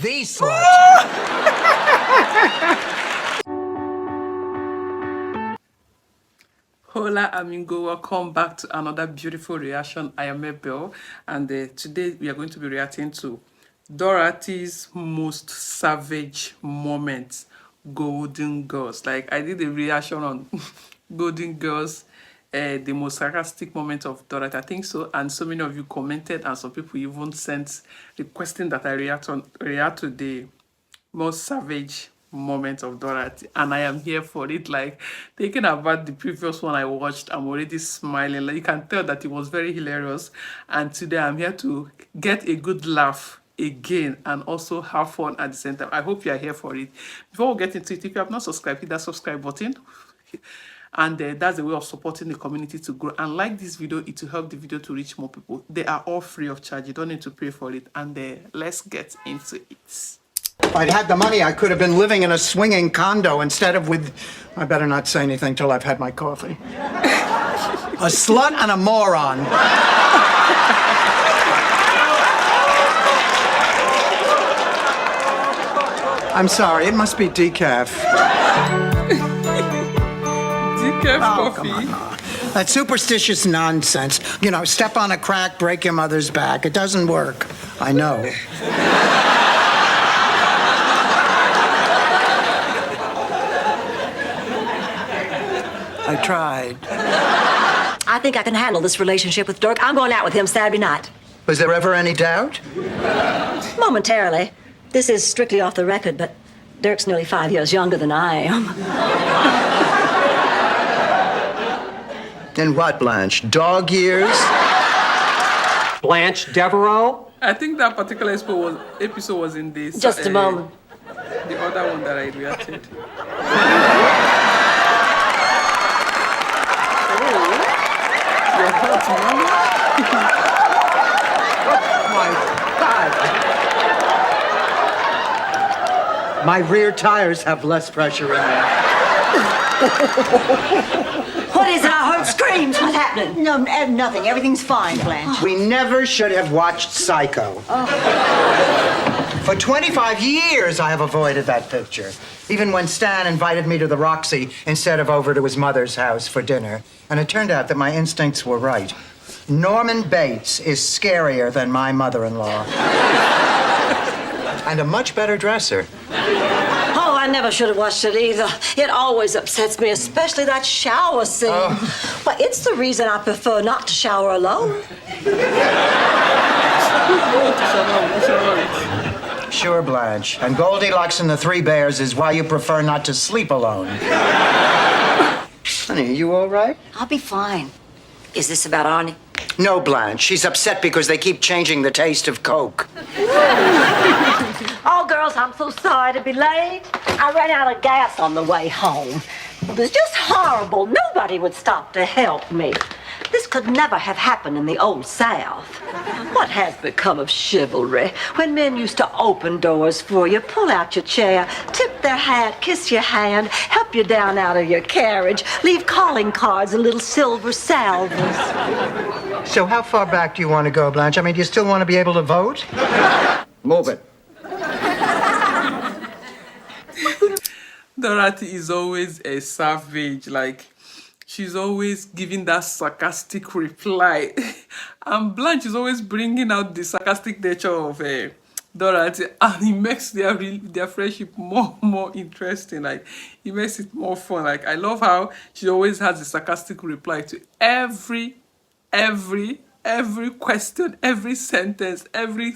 the slut. Hola amigo, welcome back to another beautiful reaction. I am Mabel, and today we are going to be reacting to Dorothy's Most Savage Moments, Golden Girls. Like, I did a reaction on Golden Girls, the most sarcastic moment of Dorothy, I think so, and so many of you commented, and some people even sent requesting that I react to the most savage moment of Dorothy, and I am here for it. Like, thinking about the previous one I watched, I'm already smiling. Like, you can tell that it was very hilarious, and today I'm here to get a good laugh again and also have fun at the same time. I hope you are here for it. Before we get into it, if you have not subscribed, hit that subscribe button. And that's a way of supporting the community to grow. And like this video, it will help the video to reach more people. They are all free of charge. You don't need to pay for it. And let's get into it. If I'd had the money, I could have been living in a swinging condo instead of with... I better not say anything till I've had my coffee. A slut and a moron. I'm sorry, it must be decaf. Decaf coffee? Come on. That superstitious nonsense. You know, step on a crack, break your mother's back. It doesn't work. I know. I tried. I think I can handle this relationship with Dirk. I'm going out with him Saturday night. Was there ever any doubt? Momentarily. This is strictly off the record, but Dirk's nearly 5 years younger than I am. In what, Blanche? Dog years? Blanche Devereaux? I think that particular episode was in this. Just a moment. The other one that I reacted. You're hot, mama. My rear tires have less pressure in them. What is it? I heard screams. What's happening? No, nothing. Everything's fine, Blanche. We never should have watched Psycho. For 25 years, I have avoided that picture. Even when Stan invited me to the Roxy instead of over to his mother's house for dinner. And it turned out that my instincts were right. Norman Bates is scarier than my mother-in-law. And a much better dresser. Oh, I never should have watched it either. It always upsets me, especially that shower scene. But it's the reason I prefer not to shower alone. Sure, Blanche. And Goldilocks and the Three Bears is why you prefer not to sleep alone. Honey, are you all right? I'll be fine. Is this about Arnie? No, Blanche. She's upset because they keep changing the taste of Coke. Oh, girls, I'm so sorry to be late. I ran out of gas on the way home. It was just horrible. Nobody would stop to help me. This could never have happened in the old South. What has become of chivalry? When men used to open doors for you, pull out your chair, tip their hat, kiss your hand, help you down out of your carriage, leave calling cards and little silver salvers. So how far back do you want to go, Blanche? I mean, do you still want to be able to vote? Move it. Dorothy is always a savage. Like, she's always giving that sarcastic reply. And Blanche is always bringing out the sarcastic nature of Dorothy. And it makes their friendship more interesting. Like, it makes it more fun. Like, I love how she always has a sarcastic reply to every question, every sentence, every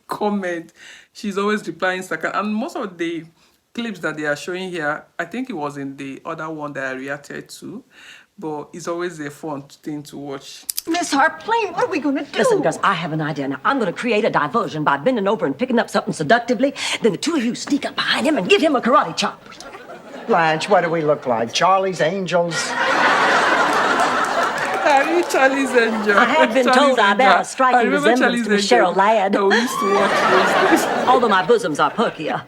comment. She's always replying sarcastic. And most of the clips that they are showing here, I think it was in the other one that I reacted to, but it's always a fun thing to watch. Miss Harplane, what are we gonna do? Listen, girls, I have an idea. Now, I'm going to create a diversion by bending over and picking up something seductively. Then the two of you sneak up behind him and give him a karate chop. Blanche, what do we look like? Charlie's Angels? Are you Charlie's Angel? I have been told I bear a striking resemblance to Cheryl Ladd. Oh, we used to watch those days. Although my bosoms are perkier.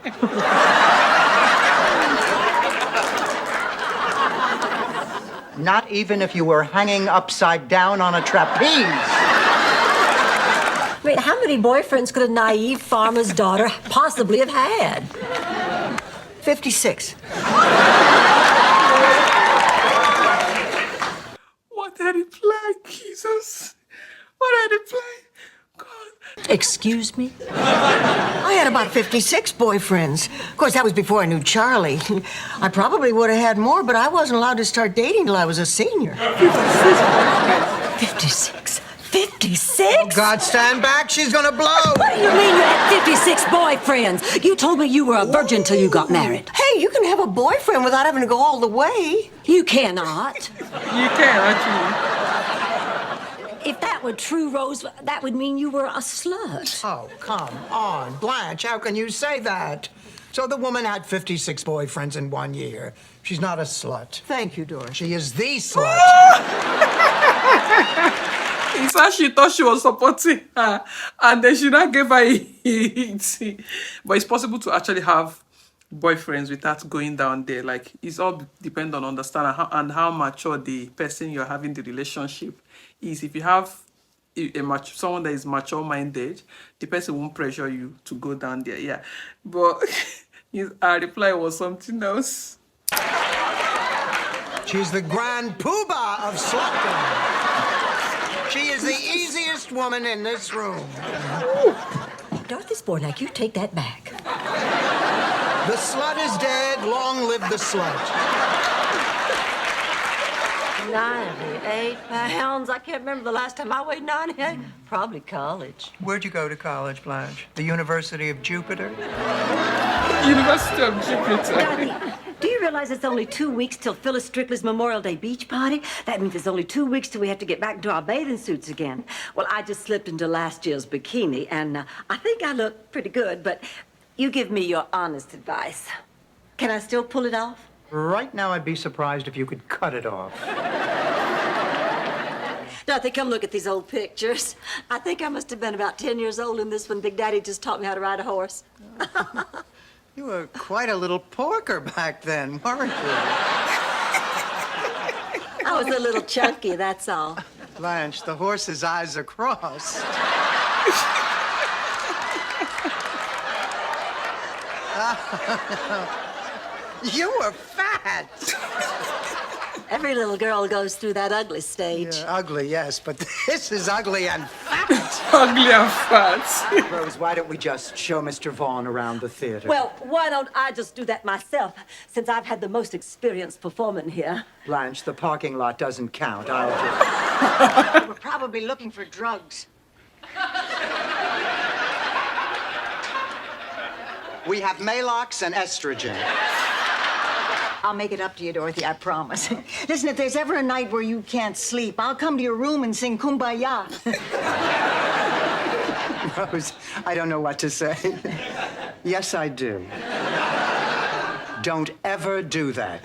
Not even if you were hanging upside down on a trapeze. I mean, how many boyfriends could a naive farmer's daughter possibly have had? 56. What a reply, Jesus. What a reply. God. Excuse me? I had about 56 boyfriends. Of course, that was before I knew Charlie. I probably would have had more, but I wasn't allowed to start dating till I was a senior. 56? 56? God, stand back. She's gonna blow. What do you mean you had 56 boyfriends? You told me you were a virgin till you got married. Hey, you can have a boyfriend without having to go all the way. You cannot. You can, actually. If that were true, Rose, that would mean you were a slut. Oh, come on, Blanche. How can you say that? So the woman had 56 boyfriends in 1 year. She's not a slut. Thank you, Dorothy. She is the slut. He said she thought she was supporting her, and then she not gave her a hit. But it's possible to actually have boyfriends without going down there. Like, it's all depend on understanding and how mature the person you're having the relationship is. If you have someone that is mature-minded, the person won't pressure you to go down there. Yeah, but our reply was something else. She's the grand poobah of slutdom. She is the easiest woman in this room. Dorothy Zbornak, you take that back. The slut is dead. Long live the slut. 98 pounds. I can't remember the last time I weighed 98. Probably college. Where'd you go to college, Blanche? The University of Jupiter? University of Jupiter. Dorothy, do you realize it's only 2 weeks till Phyllis Strictly's Memorial Day beach party? That means it's only 2 weeks till we have to get back into our bathing suits again. Well, I just slipped into last year's bikini, and I think I look pretty good, but you give me your honest advice. Can I still pull it off? Right now, I'd be surprised if you could cut it off. Dorothy, come look at these old pictures. I think I must have been about 10 years old in this one. Big Daddy just taught me how to ride a horse. You were quite a little porker back then, weren't you? I was a little chunky, that's all. Blanche, the horse's eyes are crossed. You were fat. Every little girl goes through that ugly stage. Yeah, ugly, yes, but this is ugly and fat. Ugly and fat. Rose, why don't we just show Mr. Vaughn around the theater? Well, why don't I just do that myself, since I've had the most experience performing here? Blanche, the parking lot doesn't count. I'll do. We're probably looking for drugs. We have Malox and estrogen. I'll make it up to you, Dorothy, I promise. Listen, if there's ever a night where you can't sleep, I'll come to your room and sing Kumbaya. Rose, I don't know what to say. Yes, I do. Don't ever do that.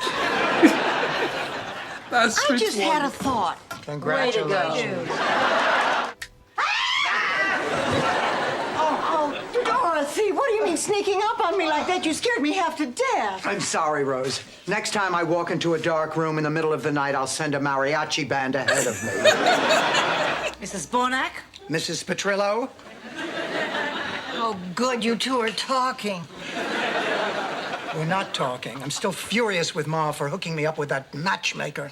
That's I just had a thought. Congratulations. Dorothy, what do you mean sneaking up on me like that? You scared me half to death. I'm sorry, Rose. Next time I walk into a dark room in the middle of the night, I'll send a mariachi band ahead of me. Mrs. Zbornak? Mrs. Petrillo? Oh, good, you two are talking. We're not talking. I'm still furious with Ma for hooking me up with that matchmaker.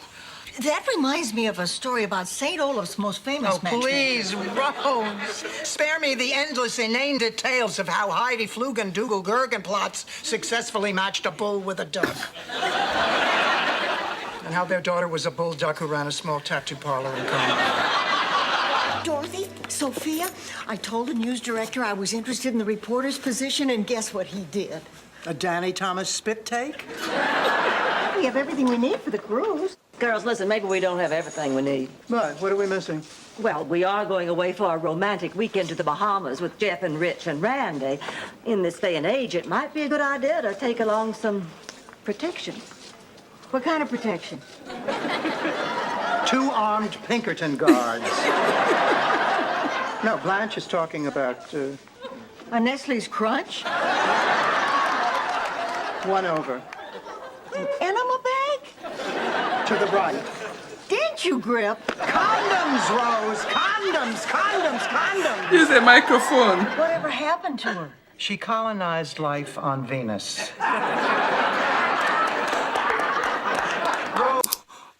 That reminds me of a story about St. Olaf's most famous Oh, matchmaker. please, Rose. Spare me the endless, inane details of how Heidi Flugen Dougal Gergenplatz successfully matched a bull with a duck. And how their daughter was a bull duck who ran a small tattoo parlor in Congo. Dorothy, Sophia, I told the news director I was interested in the reporter's position, and guess what he did? A Danny Thomas spit take? We have everything we need for the cruise. Girls, listen, maybe we don't have everything we need. What are we missing? Well, we are going away for a romantic weekend to the Bahamas with Jeff and Rich and Randy. In this day and age, it might be a good idea to take along some protection. What kind of protection? 2 armed Pinkerton guards. No, Blanche is talking about, A Nestle's Crunch? 1 over. Enema bag? To the right. Didn't got you, Grip. Condoms, Rose! Condoms! Use a microphone. Whatever happened to her? She colonized life on Venus.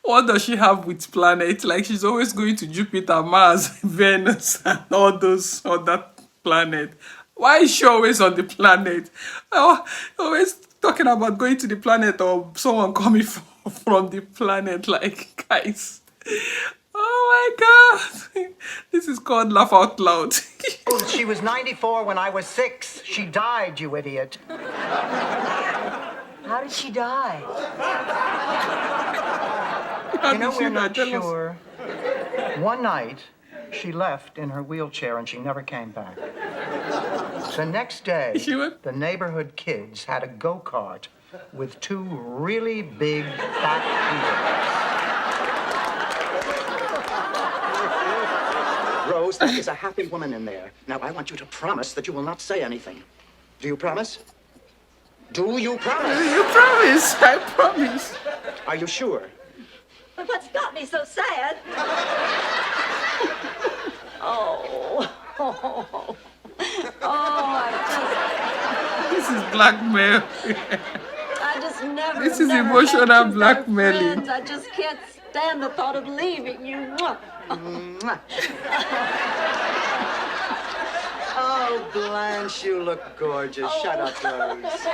What does she have with planets? Like, she's always going to Jupiter, Mars, Venus, and all those other planets. Why is she always on the planet? Oh, always talking about going to the planet or someone coming from the planet. Like, guys. Oh my God. This is called laugh out loud. She was 94 when I was 6. She died, you idiot. How did she die? You know, we're not sure. One night, she left in her wheelchair and she never came back. The next day, the neighborhood kids had a go-kart with 2 really big fat wheels. Rose, that is a happy woman in there. Now, I want you to promise that you will not say anything. Do you promise? Do you promise? You promise. I promise. Are you sure? But what's got me so sad? This is blackmail. I just never. This is never emotional had 2 better blackmailing. friends. I just can't stand the thought of leaving you. Mwah. Oh, Blanche, you look gorgeous. Shut up, Rose.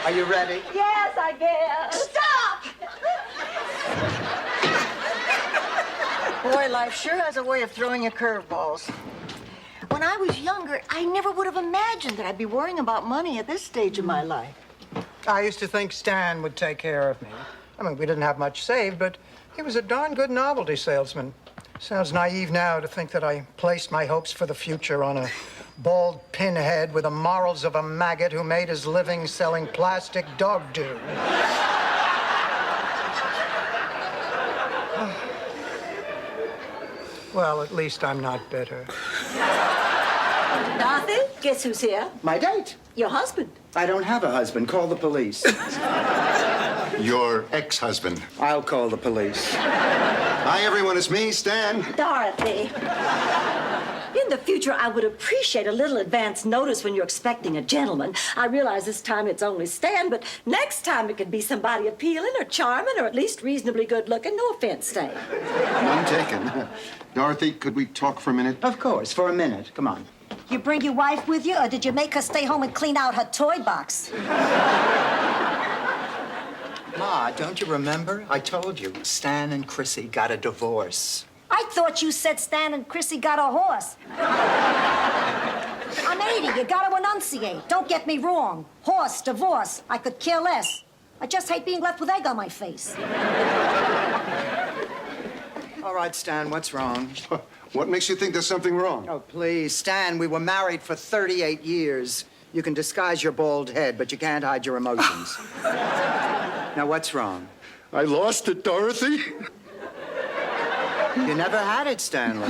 Are you ready? Yes, I guess. Stop! Boy, life sure has a way of throwing you curveballs. When I was younger, I never would have imagined that I'd be worrying about money at this stage of my life. I used to think Stan would take care of me. I mean, we didn't have much saved, but he was a darn good novelty salesman. Sounds naive now to think that I placed my hopes for the future on a bald pinhead with the morals of a maggot who made his living selling plastic dog do. Well, at least I'm not bitter. Dorothy, guess who's here? My date. Your husband. I don't have a husband. Call the police. Your ex-husband. I'll call the police. Hi, everyone. It's me, Stan. Dorothy. In the future, I would appreciate a little advance notice when you're expecting a gentleman. I realize this time it's only Stan, but next time it could be somebody appealing or charming or at least reasonably good looking. No offense, Stan. None taken. Dorothy, could we talk for a minute? Of course, for a minute. Come on. You bring your wife with you, or did you make her stay home and clean out her toy box? Ma, don't you remember? I told you, Stan and Chrissy got a divorce. I thought you said Stan and Chrissy got a horse. I'm 80. You gotta enunciate. Don't get me wrong. Horse, divorce. I could care less. I just hate being left with egg on my face. All right, Stan, what's wrong? What makes you think there's something wrong? Oh, please, Stan, we were married for 38 years. You can disguise your bald head, but you can't hide your emotions. Now, what's wrong? I lost it, Dorothy. You never had it, Stanley.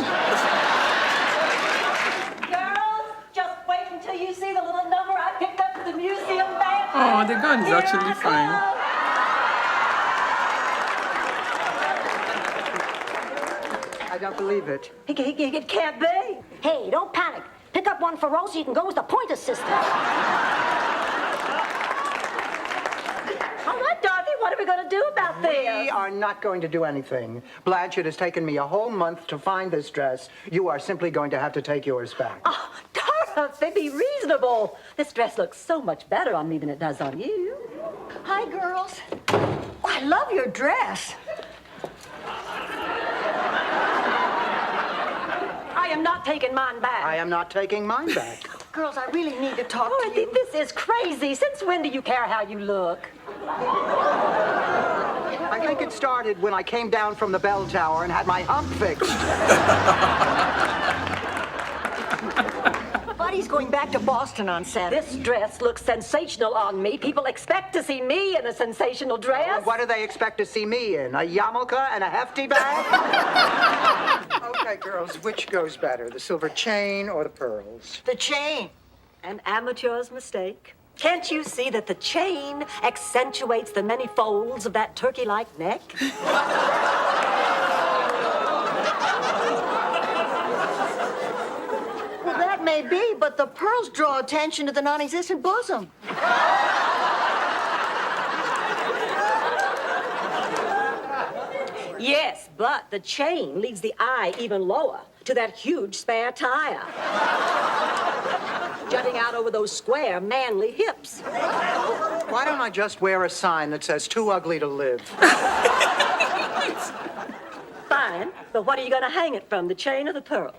Girls, just wait until you see the little number I picked up at the museum bank. Oh, the gun is actually fine. I don't believe it. It can't be. Hey, don't panic. Pick up one for Rose so you can go as the pointer sister. All right, Dorothy, what are we going to do about this? We are not going to do anything. Blanche, it has taken me a whole month to find this dress. You are simply going to have to take yours back. Oh, Dorothy, be reasonable. This dress looks so much better on me than it does on you. Hi, girls. Oh, I love your dress. I am not taking mine back. I am not taking mine back. Girls, I really need to talk to Dorothy, you. this is crazy. Since when do you care how you look? I think it started when I came down from the bell tower and had my hump fixed. Buddy's going back to Boston on Saturday. This dress looks sensational on me. People expect to see me in a sensational dress. What do they expect to see me in? A yarmulke and a hefty bag? Okay, girls, which goes better, the silver chain or the pearls? The chain. An amateur's mistake. Can't you see that the chain accentuates the many folds of that turkey-like neck? may be, but the pearls draw attention to the non-existent bosom. Yes, but the chain leads the eye even lower to that huge spare tire. Jutting out over those square, manly hips. Why don't I just wear a sign that says, too ugly to live? Fine, but what are you going to hang it from, the chain or the pearl?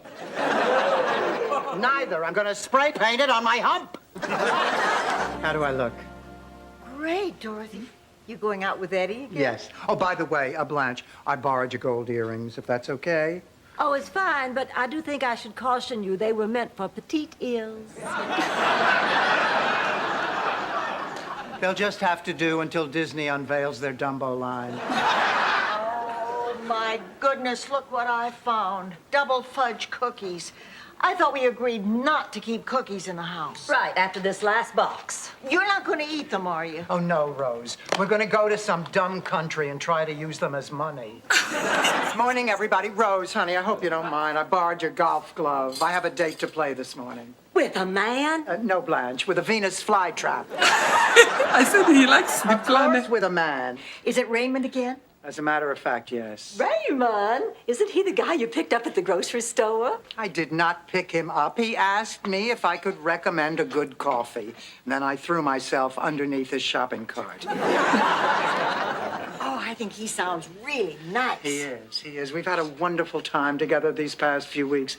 Neither. I'm going to spray paint it on my hump. How do I look? Great, Dorothy. You going out with Eddie again? Yes. Oh, by the way, Blanche, I borrowed your gold earrings, if that's okay. Oh, it's fine, but I do think I should caution you. They were meant for petite ears. They'll just have to do until Disney unveils their Dumbo line. Oh, my goodness, look what I found. Double fudge cookies. I thought we agreed not to keep cookies in the house. Right, after this last box. You're not going to eat them, are you? Oh, no, Rose. We're going to go to some dumb country and try to use them as money. Morning, everybody. Rose, honey, I hope you don't mind. I borrowed your golf glove. I have a date to play this morning. With a man? No, Blanche, with a Venus flytrap. I said he likes the Of planet. course, with a man. Is it Raymond again? As a matter of fact, yes. Raymond? Isn't he the guy you picked up at the grocery store? I did not pick him up. He asked me if I could recommend a good coffee. And then I threw myself underneath his shopping cart. Oh, I think he sounds really nice. He is. We've had a wonderful time together these past few weeks.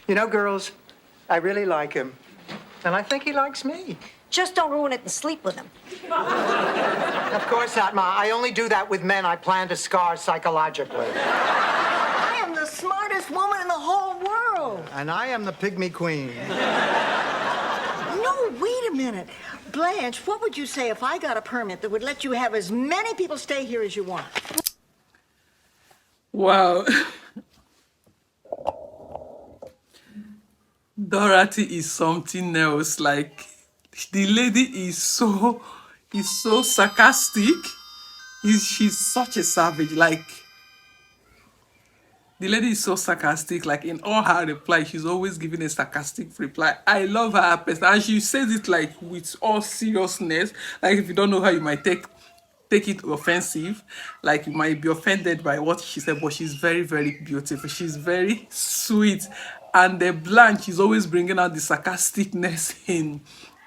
You know, girls, I really like him. And I think he likes me. Just don't ruin it and sleep with him. Of course not, Ma. I only do that with men I plan to scar psychologically. I am the smartest woman in the whole world. And I am the pygmy queen. No, wait a minute. Blanche, what would you say if I got a permit that would let you have as many people stay here as you want? Wow. Dorothy is something else. Like, the lady is so sarcastic. She's such a savage. Like, the lady is so sarcastic. Like, in all her replies, she's always giving a sarcastic reply. I love her person, and she says it like with all seriousness. Like, if you don't know her, you might take it offensive, like you might be offended by what she said, but she's very, very beautiful. She's very sweet, and the Blanche is always bringing out the sarcasticness in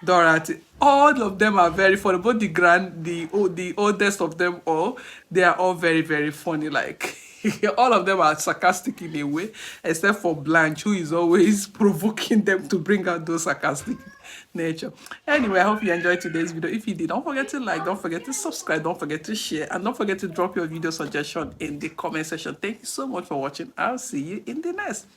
Dorothy. All of them are very funny, both the oldest of them all, they are all very, very funny. Like, all of them are sarcastic in a way, except for Blanche, who is always provoking them to bring out those sarcastic nature. Anyway, I hope you enjoyed today's video. If you did, don't forget to like, don't forget to subscribe, don't forget to share, and don't forget to drop your video suggestion in the comment section. Thank you so much for watching. I'll see you in the next.